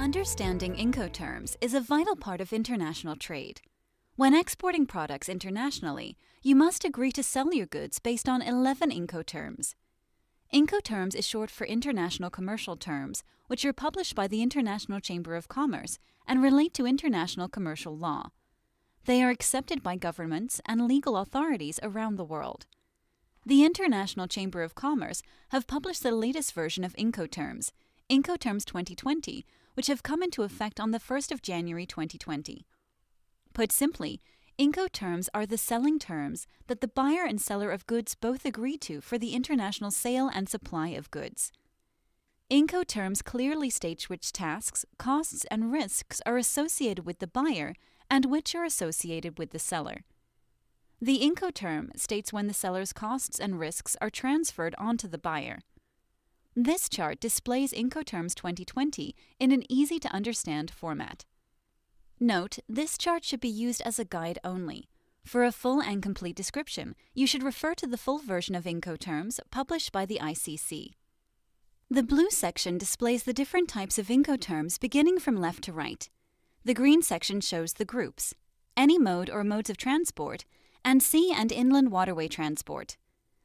Understanding Incoterms is a vital part of international trade. When exporting products internationally, you must agree to sell your goods based on 11 Incoterms. Incoterms is short for International Commercial Terms, which are published by the International Chamber of Commerce and relate to international commercial law. They are accepted by governments and legal authorities around the world. The International Chamber of Commerce have published the latest version of Incoterms, Incoterms 2020, which have come into effect on the 1st of January 2020. Put simply, Incoterms are the selling terms that the buyer and seller of goods both agree to for the international sale and supply of goods. Incoterms clearly state which tasks, costs, and risks are associated with the buyer and which are associated with the seller. The Incoterm states when the seller's costs and risks are transferred onto the buyer. This chart displays Incoterms 2020 in an easy-to-understand format. Note, this chart should be used as a guide only. For a full and complete description, you should refer to the full version of Incoterms published by the ICC. The blue section displays the different types of Incoterms beginning from left to right. The green section shows the groups, any mode or modes of transport, and sea and inland waterway transport.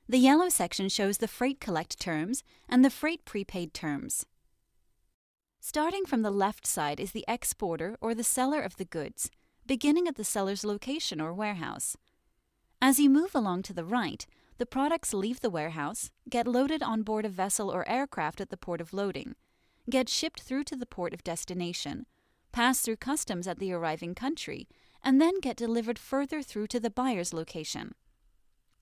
The yellow section shows the freight collect terms and the freight prepaid terms. Starting from the left side is the exporter or the seller of the goods, beginning at the seller's location or warehouse. As you move along to the right, the products leave the warehouse, get loaded on board a vessel or aircraft at the port of loading, get shipped through to the port of destination, pass through customs at the arriving country, and then get delivered further through to the buyer's location.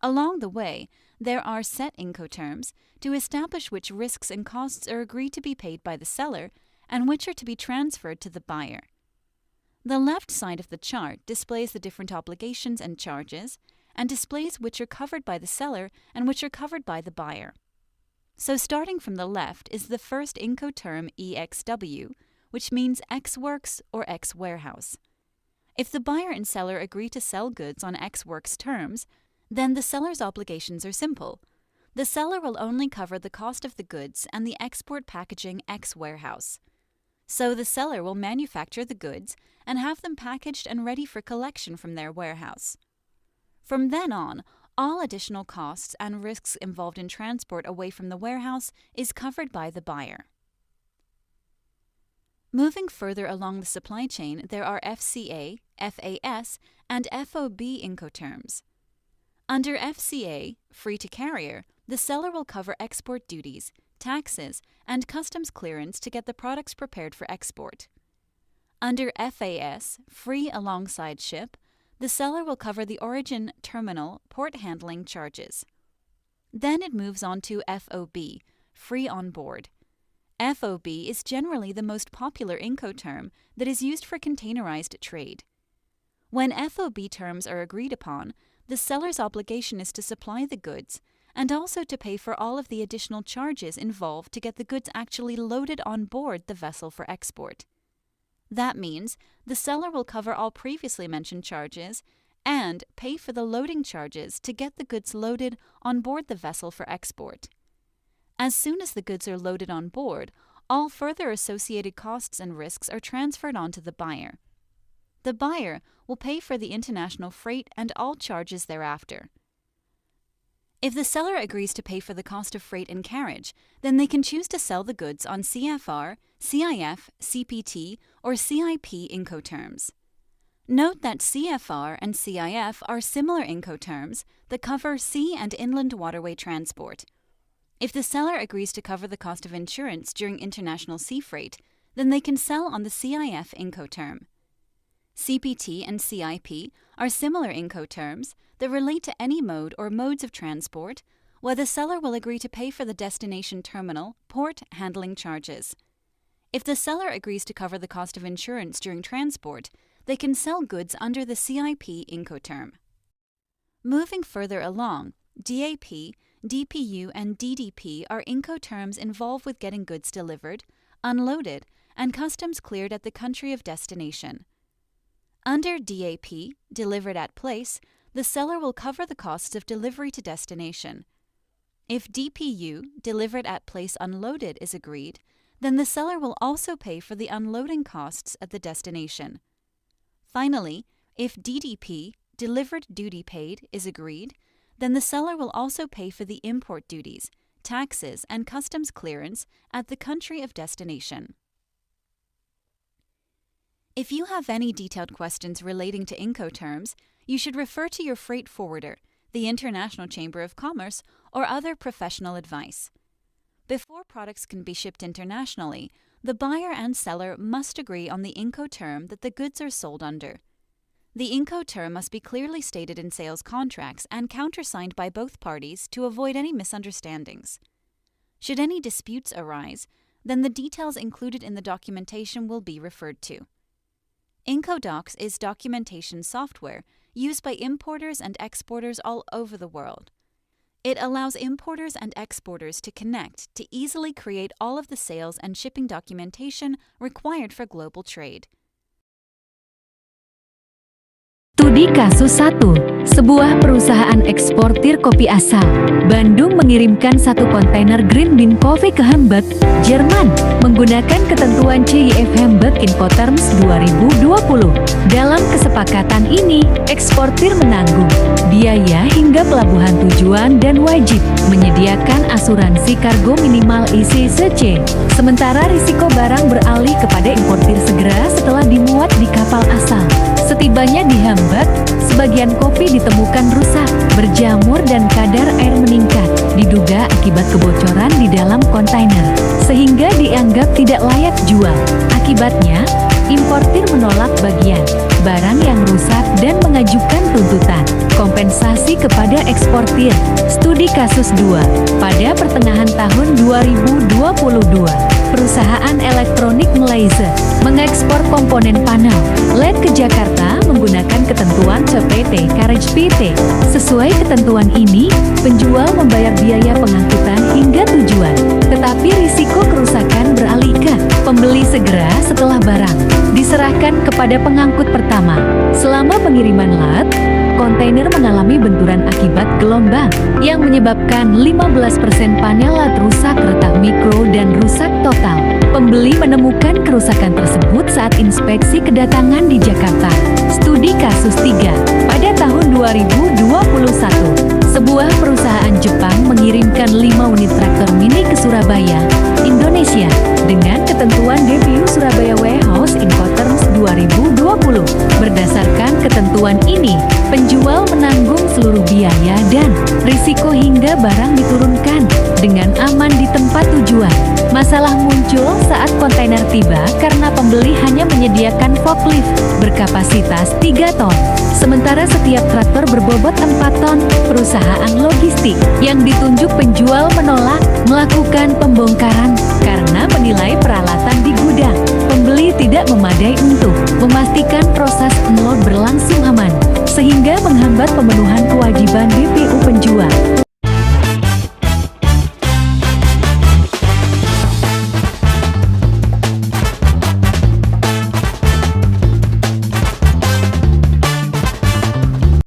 Along the way, there are set Incoterms to establish which risks and costs are agreed to be paid by the seller and which are to be transferred to the buyer. The left side of the chart displays the different obligations and charges and displays which are covered by the seller and which are covered by the buyer. So starting from the left is the first Incoterm EXW, which means X Works or X Warehouse. If the buyer and seller agree to sell goods on X Works terms, then the seller's obligations are simple. The seller will only cover the cost of the goods and the export packaging X warehouse. So the seller will manufacture the goods and have them packaged and ready for collection from their warehouse. From then on, all additional costs and risks involved in transport away from the warehouse is covered by the buyer. Moving further along the supply chain, there are FCA, FAS, and FOB Incoterms. Under FCA, free to carrier, the seller will cover export duties, taxes, and customs clearance to get the products prepared for export. Under FAS, free alongside ship, the seller will cover the origin, terminal, port handling charges. Then it moves on to FOB, free on board. FOB is generally the most popular Incoterm that is used for containerized trade. When FOB terms are agreed upon, the seller's obligation is to supply the goods and also to pay for all of the additional charges involved to get the goods actually loaded on board the vessel for export. That means the seller will cover all previously mentioned charges and pay for the loading charges to get the goods loaded on board the vessel for export. As soon as the goods are loaded on board, all further associated costs and risks are transferred onto the buyer. The buyer will pay for the international freight and all charges thereafter. If the seller agrees to pay for the cost of freight and carriage, then they can choose to sell the goods on CFR, CIF, CPT, or CIP Incoterms. Note that CFR and CIF are similar Incoterms that cover sea and inland waterway transport. If the seller agrees to cover the cost of insurance during international sea freight, then they can sell on the CIF Incoterm. CPT and CIP are similar Incoterms that relate to any mode or modes of transport, where the seller will agree to pay for the destination terminal, port handling charges. If the seller agrees to cover the cost of insurance during transport, they can sell goods under the CIP Incoterm. Moving further along, DAP, DPU, and DDP are Incoterms involved with getting goods delivered, unloaded, and customs cleared at the country of destination. Under DAP, delivered at place, the seller will cover the costs of delivery to destination. If DPU, delivered at place unloaded, is agreed, then the seller will also pay for the unloading costs at the destination. Finally, if DDP, delivered duty paid, is agreed, then the seller will also pay for the import duties, taxes, and customs clearance at the country of destination. If you have any detailed questions relating to Incoterms, you should refer to your freight forwarder, the International Chamber of Commerce, or other professional advice. Before products can be shipped internationally, the buyer and seller must agree on the Incoterm that the goods are sold under. The Incoterm must be clearly stated in sales contracts and countersigned by both parties to avoid any misunderstandings. Should any disputes arise, then the details included in the documentation will be referred to. Incodocs is documentation software used by importers and exporters all over the world. It allows importers and exporters to connect to easily create all of the sales and shipping documentation required for global trade. Studi kasus 1. Sebuah perusahaan eksportir kopi asal Bandung mengirimkan 1 kontainer green bean coffee ke Hamburg, Jerman, menggunakan ketentuan CIF Hamburg Incoterms 2020. Dalam kesepakatan ini, eksportir menanggung biaya hingga pelabuhan tujuan dan wajib menyediakan asuransi kargo minimal ICC. Sementara risiko barang beralih kepada importir segera setelah dimuat di kapal asal. Setibanya di Hamburg, sebagian kopi ditemukan rusak, berjamur dan kadar air meningkat, diduga akibat kebocoran di dalam kontainer, sehingga dianggap tidak layak jual. Akibatnya, importir menolak bagian barang yang rusak dan mengajukan tuntutan kompensasi kepada eksportir. Studi kasus 2. Pada pertengahan tahun 2022, perusahaan elektronik Malaysia mengekspor komponen panel LED ke Jakarta menggunakan ketentuan CPT Carriage PT. Sesuai ketentuan ini, penjual membayar biaya pengangkutan hingga tujuan, tetapi risiko kerusakan beralih ke pembeli segera setelah barang diserahkan kepada pengangkut pertama. Selama pengiriman LED, kontainer mengalami benturan akibat gelombang yang menyebabkan 15% panel LED rusak, retak mikro, dan rusak total. Pembeli menemukan kerusakan tersebut saat inspeksi kedatangan di Jakarta. Studi kasus 3. Pada tahun 2021, sebuah perusahaan Jepang mengirimkan 5 unit traktor mini ke Surabaya, Indonesia, dengan ketentuan DPU Surabaya Warehouse Incoterms 2020. Berdasarkan ketentuan ini, penjual menanggung seluruh biaya dan risiko hingga barang diturunkan dengan aman di tempat tujuan. Masalah muncul saat kontainer tiba karena pembeli hanya menyediakan forklift berkapasitas 3 ton. Sementara setiap traktor berbobot 4 ton, perusahaan logistik yang ditunjuk penjual menolak melakukan pembongkaran karena menilai peralatan di gudang pembeli tidak memadai untuk memastikan proses unload berlangsung aman, sehingga menghambat pemenuhan kewajiban DPU penjual.